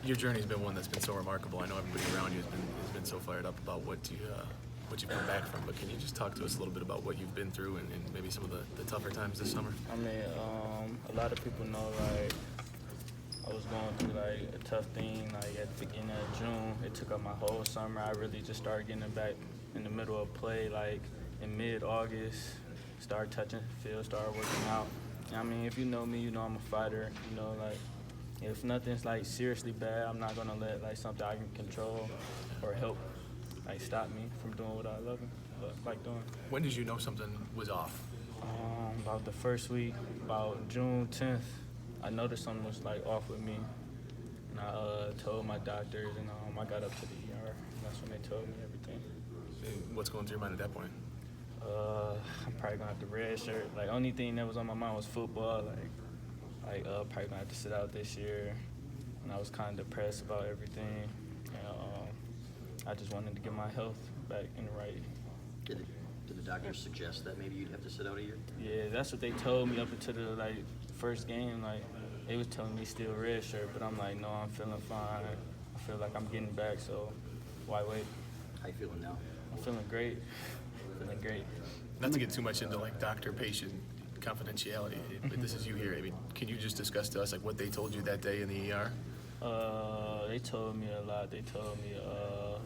Your journey's been one that's been so remarkable. I know everybody around you has been so fired up about what you've come back from. But can you just talk to us a little bit about what you've been through and maybe some of the tougher times this summer? I mean, a lot of people know, like, I was going through, like, a tough thing, like, at the beginning of June. It took up my whole summer. I really just started getting back in the middle of play, like, in mid-August. Started touching the field, started working out. I mean, if you know me, you know I'm a fighter. You know, like, if nothing's, like, seriously bad, I'm not going to let, like, something I can control or help, like, stop me from doing what I love and like doing. When did you know something was off? About the first week, about June 10th, I noticed something was, like, off with me. And I told my doctors, and I got up to the ER. And that's when they told me everything. And what's going through your mind at that point? I'm probably gonna have to red shirt. Like, only thing that was on my mind was football. Like probably gonna have to sit out this year. And I was kind of depressed about everything. And I just wanted to get my health back in the right. Did the doctors suggest that maybe you'd have to sit out a year? Yeah, that's what they told me up until the first game. Like, they was telling me still red shirt, but I'm like, no, I'm feeling fine. I feel like I'm getting back, so why wait? How you feeling now? I'm feeling great. Feeling great. Not to get too much into like doctor-patient confidentiality, but this is you here. I mean, can you just discuss to us like what they told you that day in the ER? They told me a lot. They told me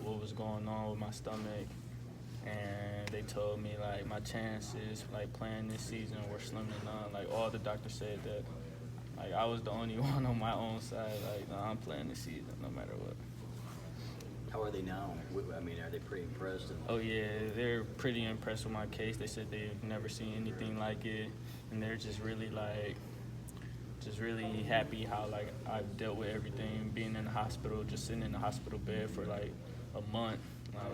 what was going on with my stomach, and they told me like my chances like playing this season were slim to none. Like, all the doctors said that like I was the only one on my own side. Like, no, I'm playing this season no matter what. How are they now? I mean, are they pretty impressed? Oh yeah, they're pretty impressed with my case. They said they've never seen anything like it, and they're just really happy how like I've dealt with everything, being in the hospital, just sitting in the hospital bed for like a month. Like,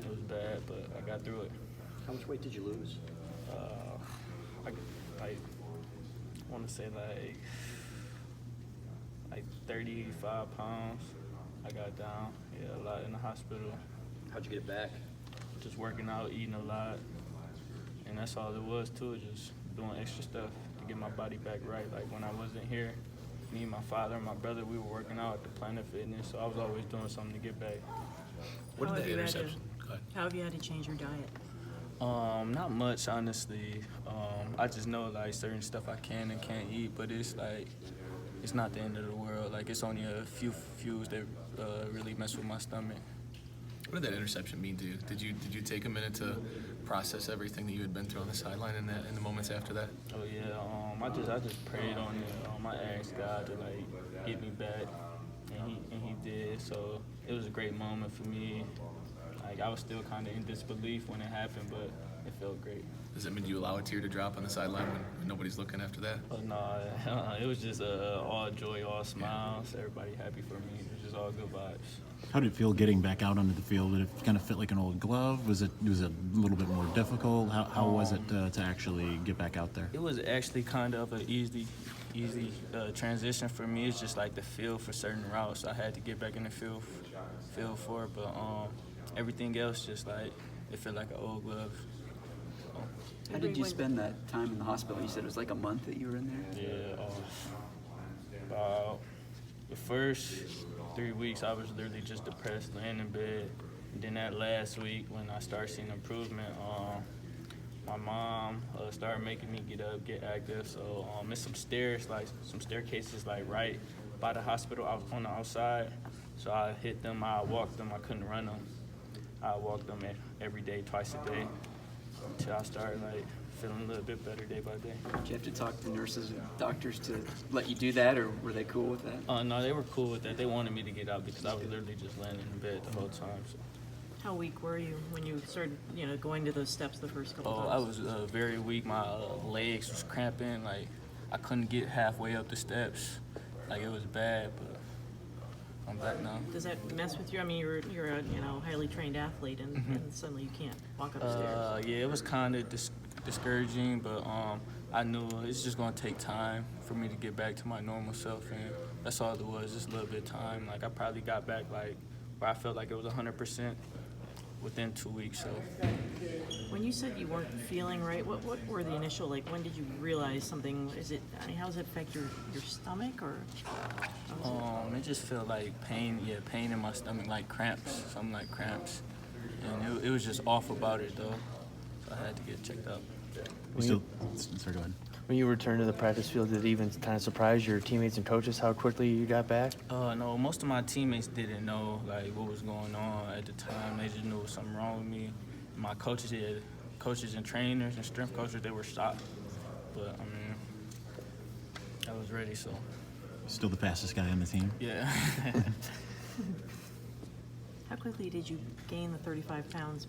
it was bad, but I got through it. How much weight did you lose? I want to say like 35 pounds. I got down, a lot in the hospital. How'd you get it back? Just working out, eating a lot, and that's all it was too, just doing extra stuff to get my body back right. Like, when I wasn't here, me and my father and my brother, we were working out at the Planet Fitness, so I was always doing something to get back. What did that interception? Go ahead. How have you had to change your diet? Not much, honestly. I just know like certain stuff I can and can't eat, but it's like, it's not the end of the world. Like, it's only a few foods that really mess with my stomach. What did that interception mean to you? Did you take a minute to process everything that you had been through on the sideline in the moments after that? Oh yeah, I just prayed on it. I asked God to like get me back, and he did. So it was a great moment for me. Like, I was still kind of in disbelief when it happened, but it felt great. Does that mean you allow a tear to drop on the sideline when nobody's looking after that? Oh, no, it was just all joy, all smiles, everybody happy for me. It was just all good vibes. How did it feel getting back out onto the field? Did it kind of fit like an old glove? Was it a little bit more difficult? How was it to actually get back out there? It was actually kind of an easy transition for me. It's just like the feel for certain routes I had to get back in the field for, but everything else just like it felt like an old glove. How did you spend that time in the hospital? You said it was like a month that you were in there? Yeah, about the first 3 weeks, I was literally just depressed, laying in bed. And then that last week, when I started seeing improvement, my mom started making me get up, get active. So it's some staircases like right by the hospital on the outside. So I hit them, I walked them, I couldn't run them. I walked them every day, twice a day, until I started like feeling a little bit better day by day. Did you have to talk to nurses and doctors to let you do that, or were they cool with that? No, they were cool with that. They wanted me to get out because I was literally just laying in bed the whole time. So. How weak were you when you started, going to those steps the first couple times? I was very weak. My legs was cramping. Like, I couldn't get halfway up the steps. Like, it was bad, but I'm back now. Does that mess with you? I mean, you're a highly trained athlete, and suddenly you can't walk upstairs. Yeah, it was kind of discouraging, but I knew it's just gonna take time for me to get back to my normal self, and that's all it was, just a little bit of time. Like, I probably got back like where I felt like it was 100% within 2 weeks. So. When you said you weren't feeling right, what were the initial, like, when did you realize something? How does it affect your stomach, or? just felt like pain in my stomach, like cramps, something like cramps. And it was just off about it, though. So I had to get checked up. You still, sorry, go ahead. When you returned to the practice field, did it even kind of surprise your teammates and coaches how quickly you got back? No, most of my teammates didn't know like what was going on at the time. They just knew was something wrong with me. My coaches, coaches and trainers and strength coaches, they were shocked. But I mean, I was ready, so Still the fastest guy on the team. yeah. How quickly did you gain the 35 pounds